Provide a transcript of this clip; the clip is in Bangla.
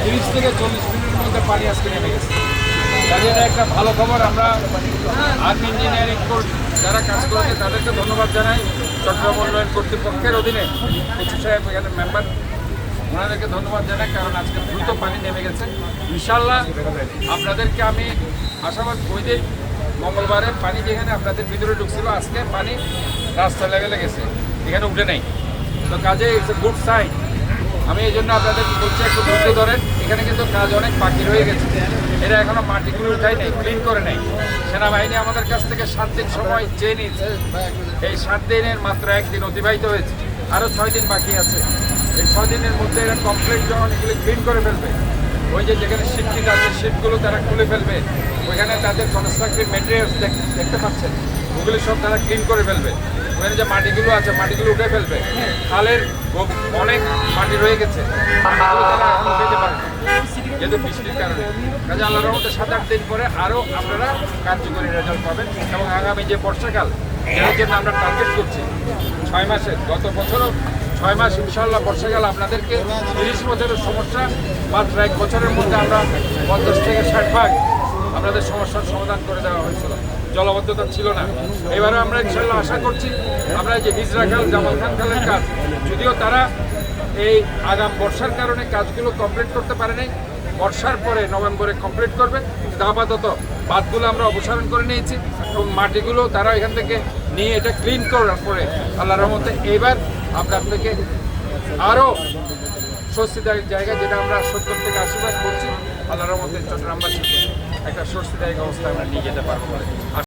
30 থেকে 40 মিনিটের মধ্যে পানি আজকে নেমে গেছে। কাজে এটা একটা ভালো খবর। আমরা আর্মি ইঞ্জিনিয়ারিং কোর্স যারা কাজ করেছে তাদেরকে ধন্যবাদ জানাই। চট্টগ্রাম উন্নয়ন কর্তৃপক্ষের অধীনে কচু সাহেব এখানে মেম্বার, ওনাদেরকে ধন্যবাদ জানাই, কারণ আজকে দ্রুত পানি নেমে গেছে। ইনশাল্লাহ আপনাদেরকে আমি আশাবাদ ওই দিন মঙ্গলবারে পানি যেখানে আপনাদের ভিতরে ঢুকছিল, আজকে পানি রাস্তা লেভেলে গেছে, এখানে উঠে নেই। তো কাজে ইটস এ গুড সাইন। আমি এই জন্য আপনাদের বলছি একটু ধৈর্য ধরেন। এখানে কিন্তু কাজ অনেক বাকি রয়ে গেছে, এরা এখনো মাটিগুলো উঠাই নেই, ক্লিন করে নেই। সেনাবাহিনী আমাদের কাছ থেকে 7 দিন সময় চেয়ে নিয়েছে। এই 7 দিনের মাত্র 1 দিন অতিবাহিত হয়েছে, আরও 6 দিন বাকি আছে। এই 6 দিনের মধ্যে এরা কমপ্লিট যখন এগুলি ক্লিন করে ফেলবে, ওই যে যেখানে শিফটিং আছে শিফটগুলো তারা খুলে ফেলবে, ওইখানে তাদের কনস্ট্রাকটিভ মেটেরিয়ালস দেখতে পাচ্ছেন, ওগুলি সব তারা ক্লিন করে ফেলবে। ওখানে যে মাটিগুলো আছে মাটিগুলো উঠে ফেলবে। খালের অনেক মাটি রয়ে গেছে, মাটিগুলো তারা এখন উঠাতে পারবে যেহেতু বৃষ্টির কারণে। কাজে আল্লাহর রহমতে 7-8 দিন পরে আরও আপনারা কার্যকরী রেজাল্ট পাবেন। এবং আগামী যে বর্ষাকাল, এর জন্য আমরা টার্গেট করছি 6 মাসের, গত বছরও 6 মাস ইনশাল্লাহ বর্ষাকাল আপনাদেরকে 30 বছরের সমস্যা মাত্র 1 বছরের মধ্যে আমরা 50 থেকে 60 ভাগ আপনাদের সমস্যার সমাধান করে দেওয়া হয়েছিল। জলাবদ্ধতা ছিল না। এবারে আমরা ইনশাল্লাহ আশা করছি আমরা যে হিজরা খাল, জামাল খান খালের কাজ, যদিও তারা এই আগাম বর্ষার কারণে কাজগুলো কমপ্লিট করতে পারে নাই, বর্ষার পরে নভেম্বরে কমপ্লিট করবে। কিন্তু আপাতত বাঁধগুলো আমরা অপসারণ করে নিয়েছি এবং মাটিগুলো তারা এখান থেকে নিয়ে এটা ক্লিন করার পরে আল্লাহর রহমতে এইবার আমরা আপনাকে আরও স্বস্তিদায়ক জায়গা, যেটা আমরা 70 থেকে 80 ভাগ করছি, আল্লাহর রহমতে চট্টগ্রামবাসীকে একটা স্বস্তিদায়ক অবস্থায় আমরা নিয়ে যেতে পারবো বলে